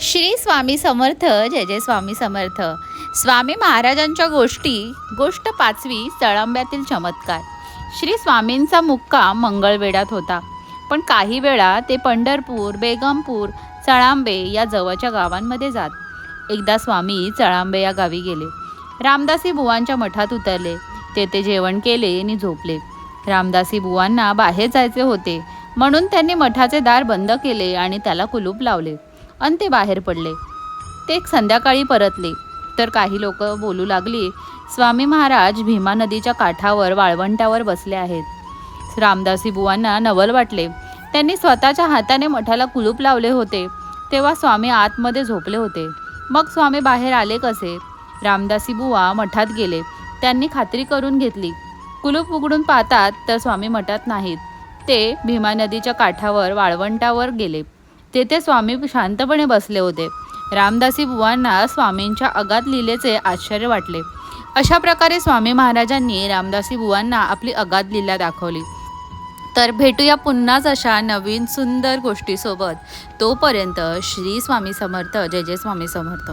श्री स्वामी समर्थ. जय जय स्वामी समर्थ. स्वामी महाराजांच्या गोष्ट 5वी. चळंब्यातील चमत्कार. श्री स्वामींचा मुक्काम मंगळवेढ्यात होता, पण काही वेळा ते पंढरपूर, बेगमपूर, चळांबे या जवळच्या गावांमध्ये जात. एकदा स्वामी चळांबे या गावी गेले. रामदासी बुवांच्या मठात उतरले. तेथे जेवण केले आणि झोपले. रामदासी बुवांना बाहेर जायचे होते, म्हणून त्यांनी मठाचे दार बंद केले आणि त्याला कुलूप लावले आणि ते बाहेर पडले. ते संध्याकाळी परतले तर काही लोक बोलू लागली, स्वामी महाराज भीमा नदीच्या काठावर वाळवंटावर बसले आहेत. रामदासी बुवांना नवल वाटले. त्यांनी स्वतःच्या हाताने मठाला कुलूप लावले होते, तेव्हा स्वामी आतमध्ये झोपले होते. मग स्वामी बाहेर आले कसे? रामदासी बुवा मठात गेले. त्यांनी खात्री करून घेतली. कुलूप उघडून पाहतात तर स्वामी मठात नाहीत. ते भीमा नदीच्या काठावर वाळवंटावर गेले. तेथे स्वामी शांतपणे बसले होते. रामदासी बुवांना स्वामींच्या अगाध लीलेचे आश्चर्य वाटले. अशा प्रकारे स्वामी महाराजांनी रामदासी बुवांना आपली अगाध लीला दाखवली. तर भेटूया पुन्हाच अशा नवीन सुंदर गोष्टीसोबत. तोपर्यंत श्री स्वामी समर्थ. जय जय स्वामी समर्थ.